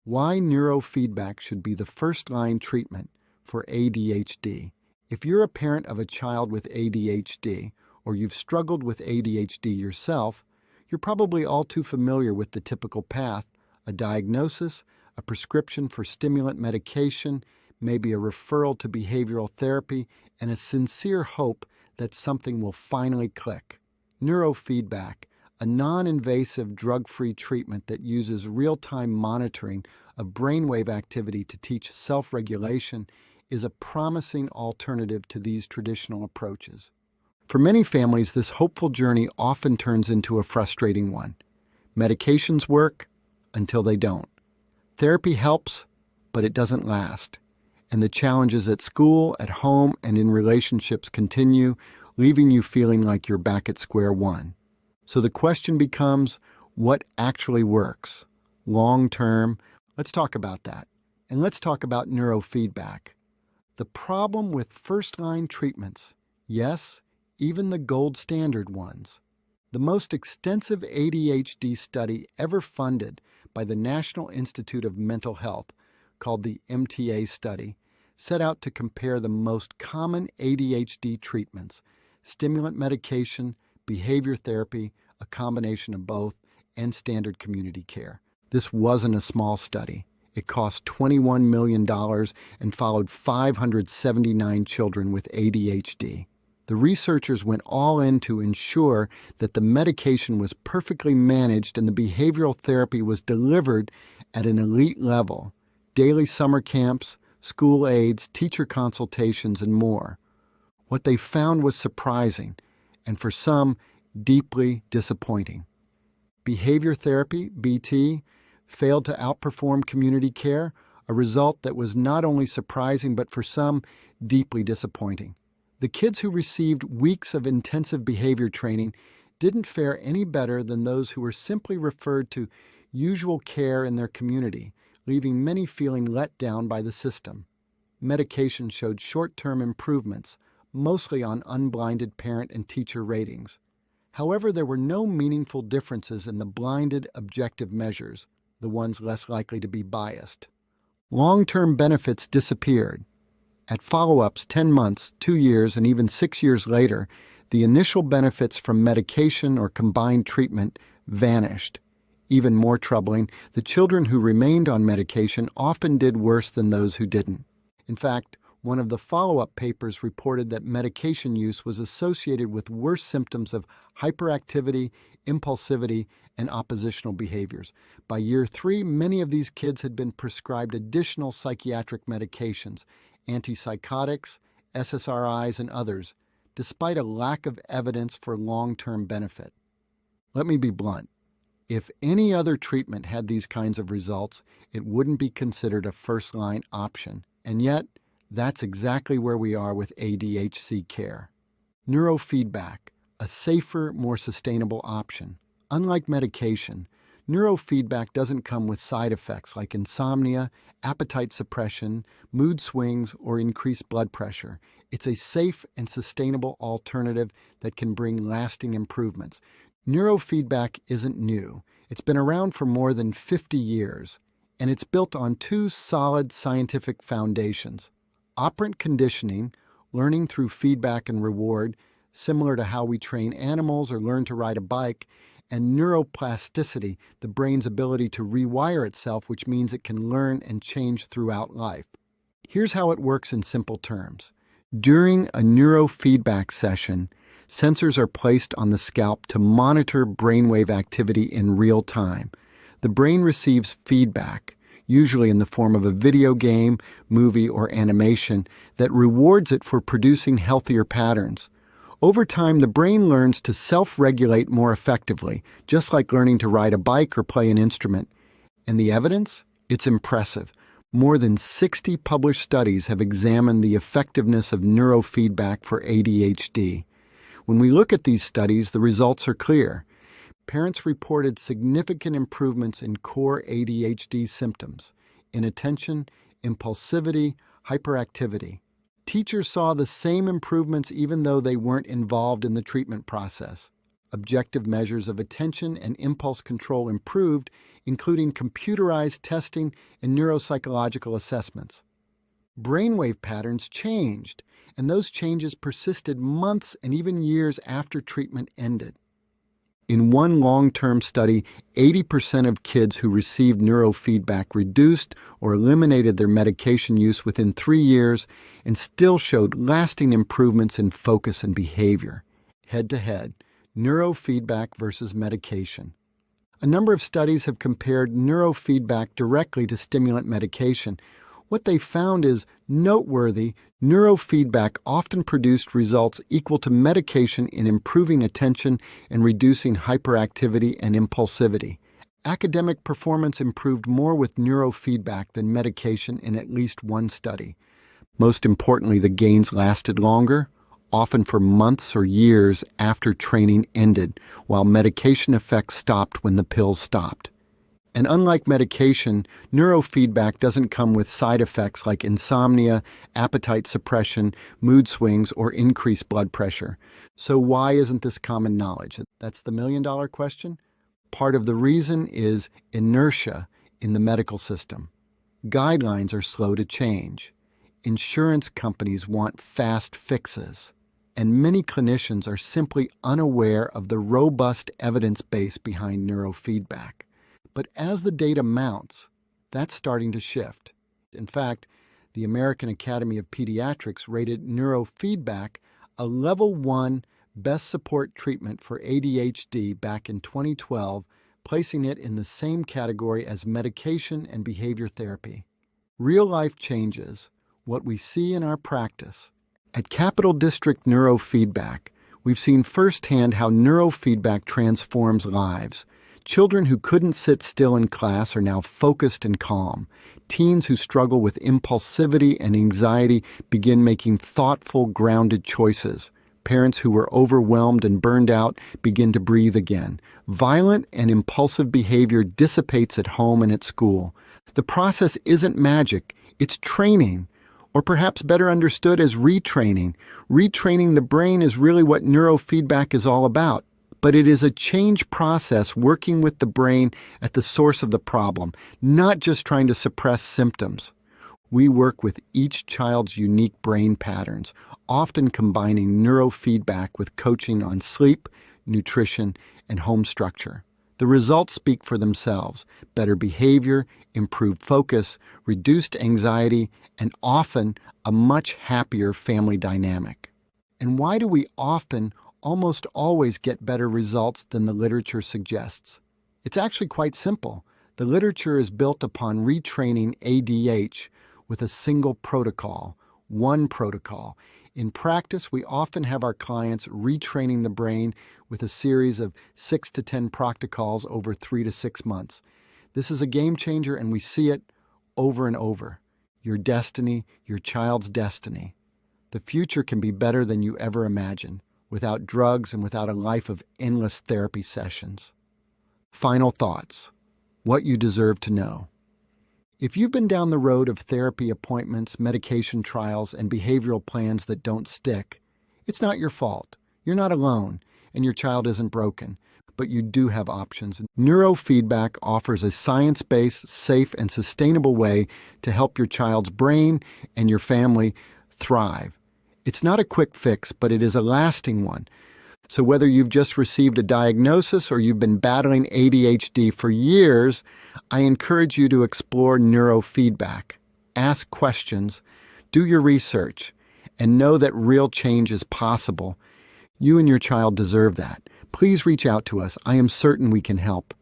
Why neurofeedback should be the first-line treatment for ADHD. If you're a parent of a child with ADHD, or you've struggled with ADHD yourself, you're probably all too familiar with the typical path: a diagnosis, a prescription for stimulant medication, maybe a referral to behavioral therapy, and a sincere hope that something will finally click. Neurofeedback, a non-invasive drug-free treatment that uses real-time monitoring of brainwave activity to teach self-regulation, is a promising alternative to these traditional approaches. For many families, this hopeful journey often turns into a frustrating one. Medications work until they don't. Therapy helps, but it doesn't last. And the challenges at school, at home, and in relationships continue, leaving you feeling like you're back at square one. So the question becomes, what actually works? Long term, let's talk about that. And let's talk about neurofeedback. The problem with first-line treatments, yes, even the gold standard ones. The most extensive ADHD study ever funded by the National Institute of Mental Health, called the MTA study, set out to compare the most common ADHD treatments: stimulant medication, behavior therapy, a combination of both, and standard community care. This wasn't a small study. It cost $21 million and followed 579 children with ADHD. The researchers went all in to ensure that the medication was perfectly managed and the behavioral therapy was delivered at an elite level: daily summer camps, school aids, teacher consultations, and more. What they found was surprising, and for some, deeply disappointing. Behavior therapy, BT, failed to outperform community care, a result that was not only surprising but for some, deeply disappointing. The kids who received weeks of intensive behavior training didn't fare any better than those who were simply referred to usual care in their community, leaving many feeling let down by the system. Medication showed short-term improvements, mostly on unblinded parent and teacher ratings. However, there were no meaningful differences in the blinded objective measures, the ones less likely to be biased. Long-term benefits disappeared. At follow-ups 10 months, 2 years, and even 6 years later, the initial benefits from medication or combined treatment vanished. Even more troubling, the children who remained on medication often did worse than those who didn't. In fact, one of the follow-up papers reported that medication use was associated with worse symptoms of hyperactivity, impulsivity, and oppositional behaviors. By year 3, many of these kids had been prescribed additional psychiatric medications, antipsychotics, SSRIs, and others, despite a lack of evidence for long-term benefit. Let me be blunt. If any other treatment had these kinds of results, it wouldn't be considered a first-line option. And yet, that's exactly where we are with ADHD care. Neurofeedback, a safer, more sustainable option. Unlike medication, neurofeedback doesn't come with side effects like insomnia, appetite suppression, mood swings, or increased blood pressure. It's a safe and sustainable alternative that can bring lasting improvements. Neurofeedback isn't new. It's been around for more than 50 years, and it's built on 2 solid scientific foundations: operant conditioning, learning through feedback and reward, similar to how we train animals or learn to ride a bike, and neuroplasticity, the brain's ability to rewire itself, which means it can learn and change throughout life. Here's how it works in simple terms. During a neurofeedback session, sensors are placed on the scalp to monitor brainwave activity in real time. The brain receives feedback, usually in the form of a video game, movie, or animation, that rewards it for producing healthier patterns. Over time, the brain learns to self-regulate more effectively, just like learning to ride a bike or play an instrument. And the evidence? It's impressive. More than 60 published studies have examined the effectiveness of neurofeedback for ADHD. When we look at these studies, the results are clear. Parents reported significant improvements in core ADHD symptoms: inattention, impulsivity, hyperactivity. Teachers saw the same improvements even though they weren't involved in the treatment process. Objective measures of attention and impulse control improved, including computerized testing and neuropsychological assessments. Brainwave patterns changed, and those changes persisted months and even years after treatment ended. In one long-term study, 80% of kids who received neurofeedback reduced or eliminated their medication use within 3 years and still showed lasting improvements in focus and behavior. Head-to-head, neurofeedback versus medication. A number of studies have compared neurofeedback directly to stimulant medication. What they found is noteworthy. Neurofeedback often produced results equal to medication in improving attention and reducing hyperactivity and impulsivity. Academic performance improved more with neurofeedback than medication in at least one study. Most importantly, the gains lasted longer, often for months or years after training ended, while medication effects stopped when the pills stopped. And unlike medication, neurofeedback doesn't come with side effects like insomnia, appetite suppression, mood swings, or increased blood pressure. So why isn't this common knowledge? That's the million-dollar question. Part of the reason is inertia in the medical system. Guidelines are slow to change. Insurance companies want fast fixes. And many clinicians are simply unaware of the robust evidence base behind neurofeedback. But as the data mounts, that's starting to shift. In fact, the American Academy of Pediatrics rated neurofeedback a level 1 best support treatment for ADHD back in 2012, placing it in the same category as medication and behavior therapy. Real-life changes, what we see in our practice. At Capital District Neurofeedback, we've seen firsthand how neurofeedback transforms lives. Children who couldn't sit still in class are now focused and calm. Teens who struggle with impulsivity and anxiety begin making thoughtful, grounded choices. Parents who were overwhelmed and burned out begin to breathe again. Violent and impulsive behavior dissipates at home and at school. The process isn't magic, it's training, or perhaps better understood as retraining. Retraining the brain is really what neurofeedback is all about. But it is a change process working with the brain at the source of the problem, not just trying to suppress symptoms. We work with each child's unique brain patterns, often combining neurofeedback with coaching on sleep, nutrition, and home structure. The results speak for themselves: better behavior, improved focus, reduced anxiety, and often a much happier family dynamic. And why do we almost always get better results than the literature suggests? It's actually quite simple. The literature is built upon retraining ADH with a single protocol, one protocol. In practice, we often have our clients retraining the brain with a series of 6 to 10 protocols over 3 to 6 months. This is a game changer, and we see it over and over. Your destiny, your child's destiny. The future can be better than you ever imagined, without drugs and without a life of endless therapy sessions. Final thoughts. What you deserve to know. If you've been down the road of therapy appointments, medication trials, and behavioral plans that don't stick, it's not your fault. You're not alone, and your child isn't broken, but you do have options. Neurofeedback offers a science-based, safe, and sustainable way to help your child's brain and your family thrive. It's not a quick fix, but it is a lasting one. So whether you've just received a diagnosis or you've been battling ADHD for years, I encourage you to explore neurofeedback. Ask questions, do your research, and know that real change is possible. You and your child deserve that. Please reach out to us. I am certain we can help.